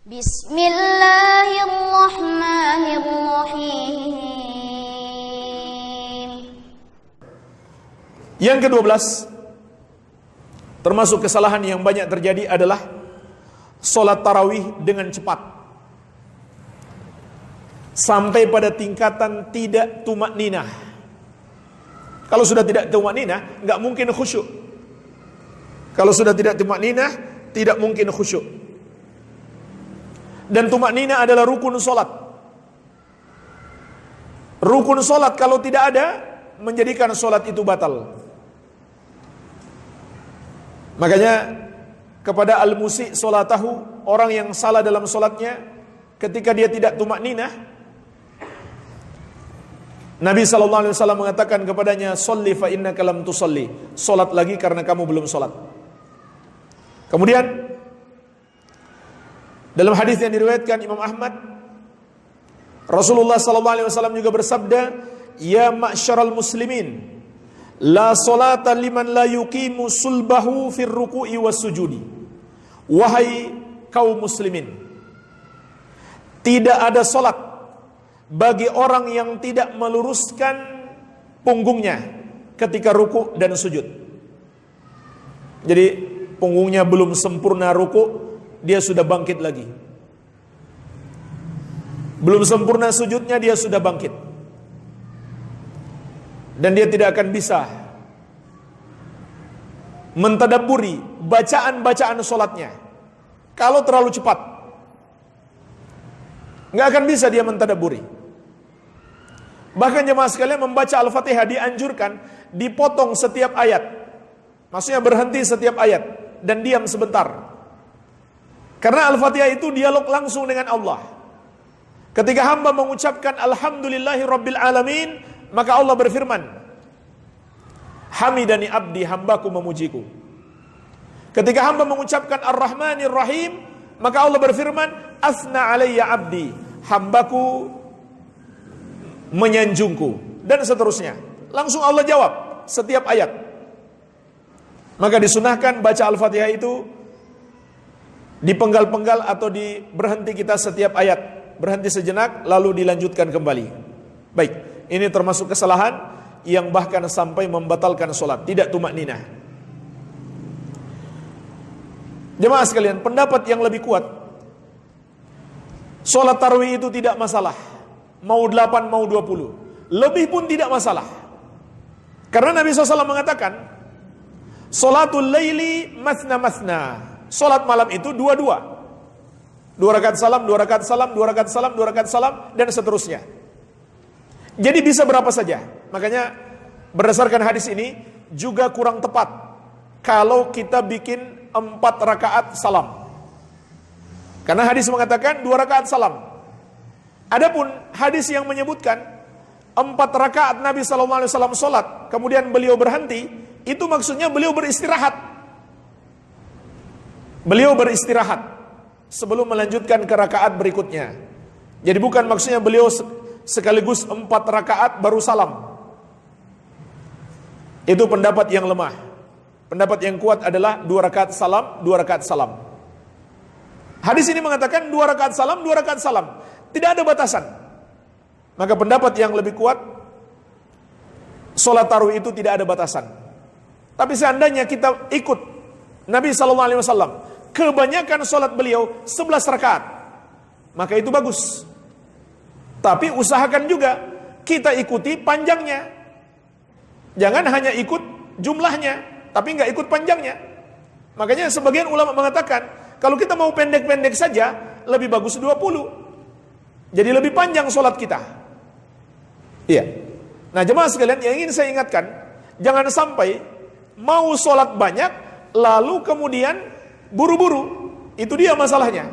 Bismillahirrahmanirrahim. Yang ke-12, termasuk kesalahan yang banyak terjadi adalah sholat tarawih dengan cepat sampai pada tingkatan tidak tumakninah. Kalau sudah tidak tumakninah, nggak mungkin khusyuk. Kalau sudah tidak tumakninah, tidak mungkin khusyuk. Dan tumakninah adalah rukun sholat. Rukun sholat kalau tidak ada, menjadikan sholat itu batal. Makanya kepada al-musi' sholatahu, orang yang salah dalam sholatnya, ketika dia tidak tumakninah, Nabi SAW mengatakan kepadanya, "Sholli fa innaka lam tusalli." Sholat lagi karena kamu belum sholat. Kemudian dalam hadis yang diriwayatkan Imam Ahmad, Rasulullah SAW juga bersabda, "Ya ma'syaral muslimin, la salata liman la yuqimu sulbahu fir ruku'i was sujudi." Wahai kaum muslimin, tidak ada salat bagi orang yang tidak meluruskan punggungnya ketika ruku' dan sujud. Jadi punggungnya belum sempurna ruku', dia sudah bangkit lagi. Belum sempurna sujudnya, dia sudah bangkit. Dan dia tidak akan bisa mentadabburi bacaan-bacaan sholatnya. Kalau terlalu cepat, nggak akan bisa dia mentadabburi. Bahkan jemaah sekalian, membaca Al-Fatihah dianjurkan dipotong setiap ayat. Maksudnya berhenti setiap ayat dan diam sebentar. Karena Al-Fatihah itu dialog langsung dengan Allah. Ketika hamba mengucapkan Alhamdulillahi Rabbil Alamin, maka Allah berfirman, "Hamidani abdi," hambaku memujiku. Ketika hamba mengucapkan Ar-Rahmanir Rahim, maka Allah berfirman, "Asna alayya abdi," hambaku menyanjungku, dan seterusnya. Langsung Allah jawab setiap ayat. Maka disunahkan baca Al-Fatihah itu dipenggal-penggal atau berhenti kita setiap ayat. Berhenti sejenak lalu dilanjutkan kembali. Baik, ini termasuk kesalahan yang bahkan sampai membatalkan sholat, tidak tumakninah. Jemaah sekalian, pendapat yang lebih kuat, sholat tarawih itu tidak masalah. Mau 8, mau 20, lebih pun tidak masalah. Karena Nabi SAW mengatakan, sholatul laili masna masna, sholat malam itu dua-dua. 2 rakaat salam, 2 rakaat salam, 2 rakaat salam, 2 rakaat salam, dan seterusnya. Jadi bisa berapa saja. Makanya berdasarkan hadis ini juga kurang tepat kalau kita bikin 4 rakaat salam. Karena hadis mengatakan 2 rakaat salam. Adapun hadis yang menyebutkan 4 rakaat Nabi SAW sholat, kemudian beliau berhenti, itu maksudnya beliau beristirahat. Beliau beristirahat sebelum melanjutkan ke rakaat berikutnya. Jadi bukan maksudnya beliau sekaligus 4 rakaat baru salam. Itu pendapat yang lemah. Pendapat yang kuat adalah 2 rakaat salam, 2 rakaat salam. Hadis ini mengatakan 2 rakaat salam, 2 rakaat salam. Tidak ada batasan. Maka pendapat yang lebih kuat, sholat tarawih itu tidak ada batasan. Tapi seandainya kita ikut Nabi SAW, kebanyakan sholat beliau 11 rakaat, maka itu bagus. Tapi usahakan juga kita ikuti panjangnya. Jangan hanya ikut jumlahnya, tapi nggak ikut panjangnya. Makanya sebagian ulama mengatakan, kalau kita mau pendek-pendek saja, lebih bagus 20. Jadi lebih panjang sholat kita. Iya. Nah jemaah sekalian, yang ingin saya ingatkan, jangan sampai mau sholat banyak, lalu kemudian buru-buru. Itu dia masalahnya.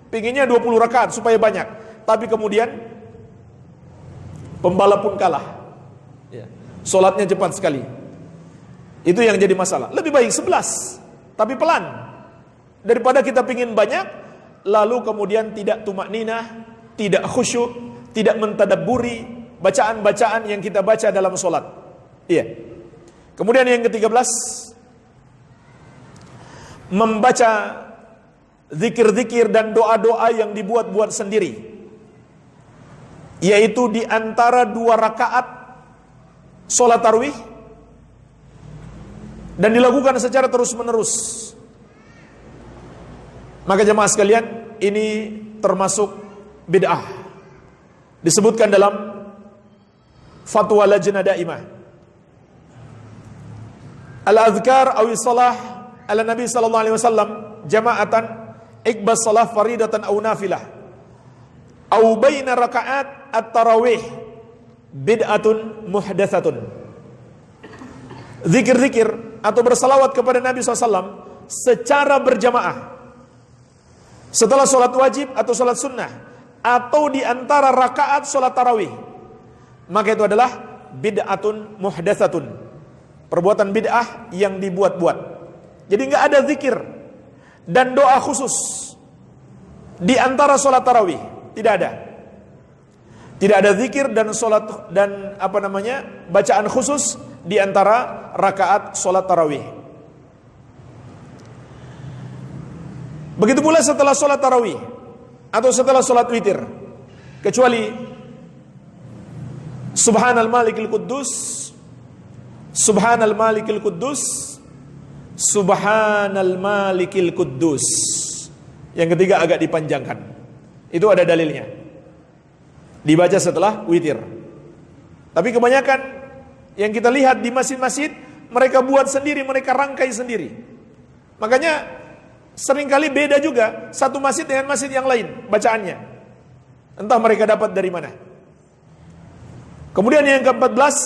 Pinginnya 20 rakaat supaya banyak, tapi kemudian pembalap pun kalah. Ya. Sholatnya cepat sekali. Itu yang jadi masalah. Lebih baik 11, tapi pelan, daripada kita pingin banyak, lalu kemudian tidak tumakninah, tidak khusyuk, tidak mentadabburi bacaan-bacaan yang kita baca dalam sholat. Iya. Kemudian yang ke-13, membaca zikir-zikir dan doa-doa yang dibuat-buat sendiri, yaitu di antara 2 rakaat sholat tarawih, dan dilakukan secara terus-menerus. Maka jemaah sekalian, ini termasuk bid'ah. Disebutkan dalam fatwa Lajnah Daimah, al-adhkar awi salah ala Nabi sallallahu alaihi wasallam jama'atan ikbas salah faridatan aw nafilah aw baina raka'at at-tarawih bid'atun muhdatsatun. Zikir-zikir atau bersalawat kepada Nabi SAW secara berjamaah setelah sholat wajib atau sholat sunnah, atau di antara rakaat sholat tarawih, maka itu adalah bid'atun muhdatsatun, perbuatan bid'ah yang dibuat-buat. Jadi nggak ada zikir dan doa khusus di antara sholat tarawih, tidak ada. Tidak ada zikir dan sholat dan bacaan khusus di antara rakaat sholat tarawih. Begitu pula setelah sholat tarawih atau setelah sholat witir, kecuali Subhanal Malikil Quddus, Subhanal Malikil Quddus, Subhanal Malikil Quddus. Yang ketiga agak dipanjangkan. Itu ada dalilnya, dibaca setelah witir. Tapi kebanyakan yang kita lihat di masjid-masjid, mereka buat sendiri, mereka rangkai sendiri. Makanya seringkali beda juga satu masjid dengan masjid yang lain bacaannya. Entah mereka dapat dari mana. Kemudian yang ke-14,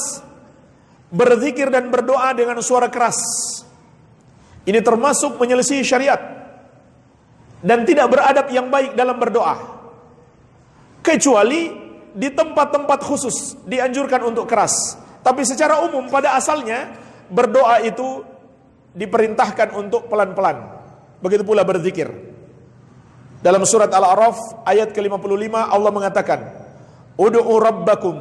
berzikir dan berdoa dengan suara keras. Ini termasuk menyelisih syariat dan tidak beradab yang baik dalam berdoa. Kecuali di tempat-tempat khusus dianjurkan untuk keras. Tapi secara umum pada asalnya berdoa itu diperintahkan untuk pelan-pelan. Begitu pula berzikir. Dalam surat Al-A'raf ayat ke-55 Allah mengatakan, "Ud'u rabbakum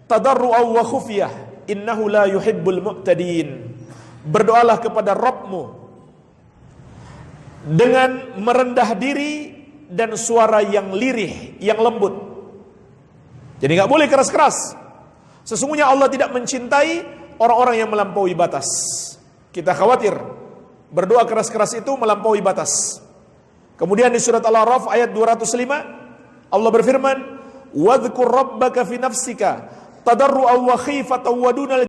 tadarru'an wa khufyah, innahu la yuhibbul mu'tadin." Berdoalah kepada Rabbmu dengan merendah diri dan suara yang lirih, yang lembut. Jadi enggak boleh keras-keras. Sesungguhnya Allah tidak mencintai orang-orang yang melampaui batas. Kita khawatir berdoa keras-keras itu melampaui batas. Kemudian di surat Al-A'raf ayat 205 Allah berfirman, "Wadhkur rabbaka fi nafsika tadarru'an wa khifatan wa dunal